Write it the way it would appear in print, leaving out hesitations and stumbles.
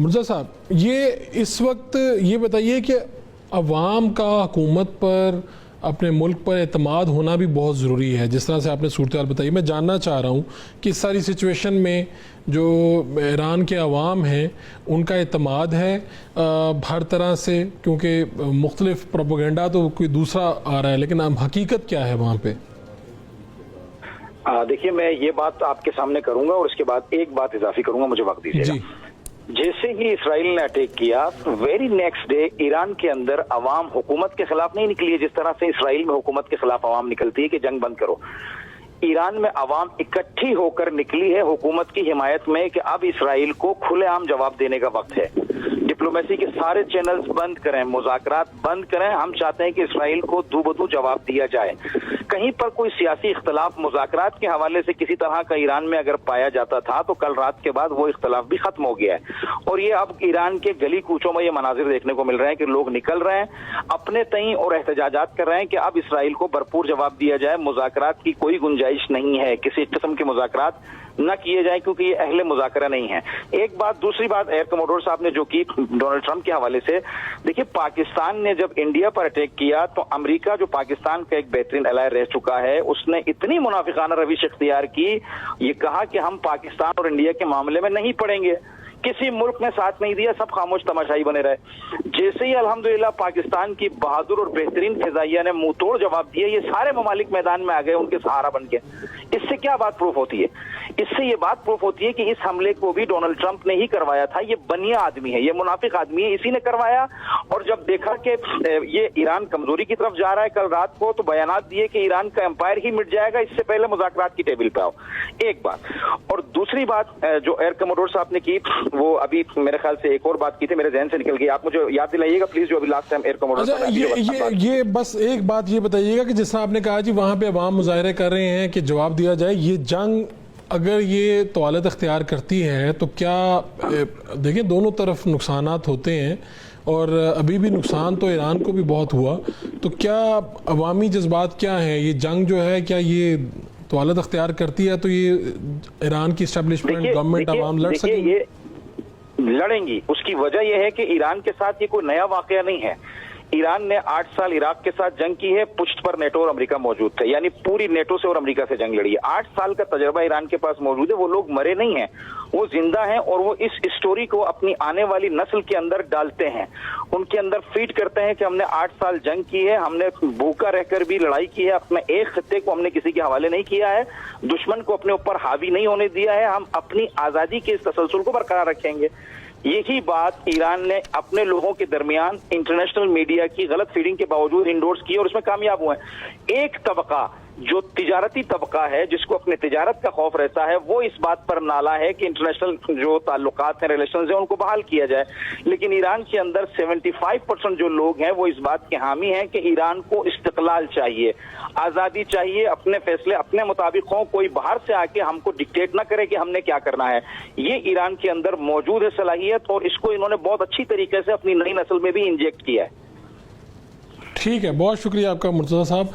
مرزا صاحب، یہ اس وقت یہ بتائیے کہ عوام کا حکومت پر، اپنے ملک پر اعتماد ہونا بھی بہت ضروری ہے. جس طرح سے آپ نے صورتحال بتائی، میں جاننا چاہ رہا ہوں کہ اس ساری سچویشن میں جو ایران کے عوام ہیں ان کا اعتماد ہے ہر طرح سے، کیونکہ مختلف پروپیگنڈا تو کوئی دوسرا آ رہا ہے، لیکن حقیقت کیا ہے وہاں پہ؟ دیکھیے، میں یہ بات آپ کے سامنے کروں گا اور اس کے بعد ایک بات اضافی کروں گا، مجھے وقت دیجیے گا. جیسے ہی اسرائیل نے اٹیک کیا، ویری نیکسٹ ڈے ایران کے اندر عوام حکومت کے خلاف نہیں نکلی ہے جس طرح سے اسرائیل میں حکومت کے خلاف عوام نکلتی ہے کہ جنگ بند کرو. ایران میں عوام اکٹھی ہو کر نکلی ہے حکومت کی حمایت میں کہ اب اسرائیل کو کھلے عام جواب دینے کا وقت ہے. ڈپلومیسی کے سارے چینلز بند کریں، مذاکرات بند کریں. ہم چاہتے ہیں کہ اسرائیل کو دو بدو جواب دیا جائے. کہیں پر کوئی سیاسی اختلاف مذاکرات کے حوالے سے کسی طرح کا ایران میں اگر پایا جاتا تھا تو کل رات کے بعد وہ اختلاف بھی ختم ہو گیا ہے. اور یہ اب ایران کے گلی کوچوں میں یہ مناظر دیکھنے کو مل رہے ہیں کہ لوگ نکل رہے ہیں اپنے تئیں اور احتجاجات کر رہے ہیں کہ اب اسرائیل کو بھرپور جواب دیا جائے. مذاکرات کی کوئی گنجائش نہیں ہے، کسی قسم کے مذاکرات نہ کیے جائیں کیونکہ یہ اہل مذاکرہ نہیں ہے. ایک بات. دوسری بات ایئر کموڈور صاحب نے جو کی ڈونلڈ ٹرمپ کے حوالے سے، دیکھیے پاکستان نے جب انڈیا پر اٹیک کیا تو امریکہ جو پاکستان کا ایک بہترین الائے رہ چکا ہے، اس نے اتنی منافقانہ روش اختیار کی، یہ کہا کہ ہم پاکستان اور انڈیا کے معاملے میں نہیں پڑیں گے. کسی ملک نے ساتھ نہیں دیا، سب خاموش تماشائی بنے رہے. جیسے ہی الحمدللہ پاکستان کی بہادر اور بہترین فضائیہ نے منہ توڑ جواب دیا، یہ سارے ممالک میدان میں آ گئے ان کے سہارا بن کے. اس سے کیا بات پروف ہوتی ہے؟ اس سے یہ بات پروف ہوتی ہے کہ اس حملے کو بھی ڈونلڈ ٹرمپ نے ہی کروایا تھا. یہ بنیا آدمی ہے، یہ منافق آدمی ہے، اسی نے کروایا. اور جب دیکھا کہ یہ ایران کمزوری کی طرف جا رہا ہے کل رات کو، تو بیانات دیے کہ ایران کا امپائر ہی مٹ جائے گا، اس سے پہلے مذاکرات کی ٹیبل پہ آؤ. ایک بات. اور دوسری بات جو ایئر کموڈور صاحب نے کی، وہ ابھی میرے خیال سے ایک اور بات کی تھی، میرے ذہن سے نکل گئی. آپ مجھے یاد دلائیے گا پلیز، جو ابھی لاسٹ ٹائم ایئر کموڈور صاحب. یہ بس ایک بات یہ بتائیے گا کہ جس طرح آپ نے کہا جی وہاں پہ عوام مظاہرے کر رہے ہیں کہ جواب دیا جائے، یہ جنگ اگر یہ طوالت اختیار کرتی ہے تو کیا، دیکھیں دونوں طرف نقصانات ہوتے ہیں اور ابھی بھی نقصان تو ایران کو بھی بہت ہوا، تو کیا عوامی جذبات کیا ہیں؟ یہ جنگ جو ہے کیا یہ طوالت اختیار کرتی ہے تو یہ ایران کی اسٹیبلشمنٹ، گورنمنٹ، عوام لڑ سکیں گے؟ لڑیں گی. اس کی وجہ یہ ہے کہ ایران کے ساتھ یہ کوئی نیا واقعہ نہیں ہے. ایران نے 8 سال عراق کے ساتھ جنگ کی ہے، پشت پر نیٹو اور امریکہ موجود تھے، یعنی پوری نیٹو سے اور امریکہ سے جنگ لڑی ہے. 8 سال کا تجربہ ایران کے پاس موجود ہے. وہ لوگ مرے نہیں ہیں، وہ زندہ ہیں اور وہ اس اسٹوری کو اپنی آنے والی نسل کے اندر ڈالتے ہیں، ان کے اندر فیڈ کرتے ہیں کہ ہم نے 8 سال جنگ کی ہے، ہم نے بھوکا رہ کر بھی لڑائی کی ہے، اپنے ایک خطے کو ہم نے کسی کے حوالے نہیں کیا ہے، دشمن کو اپنے اوپر حاوی نہیں ہونے دیا ہے، ہم اپنی آزادی کے اس تسلسل کو برقرار رکھیں گے. یہی بات ایران نے اپنے لوگوں کے درمیان انٹرنیشنل میڈیا کی غلط فیڈنگ کے باوجود انڈورس کی اور اس میں کامیاب ہوئے ہیں. ایک طبقہ جو تجارتی طبقہ ہے، جس کو اپنے تجارت کا خوف رہتا ہے، وہ اس بات پر نالا ہے کہ انٹرنیشنل جو تعلقات ہیں، ریلیشنز ہیں، ان کو بحال کیا جائے. لیکن ایران کے اندر 75% جو لوگ ہیں وہ اس بات کے حامی ہیں کہ ایران کو استقلال چاہیے، آزادی چاہیے، اپنے فیصلے اپنے مطابق ہوں، کوئی باہر سے آ کے ہم کو ڈکٹیٹ نہ کرے کہ ہم نے کیا کرنا ہے. یہ ایران کے اندر موجود ہے صلاحیت، اور اس کو انہوں نے بہت اچھی طریقے سے اپنی نئی نسل میں بھی انجیکٹ کیا ہے. ٹھیک ہے، بہت شکریہ آپ کا مرتضیٰ صاحب.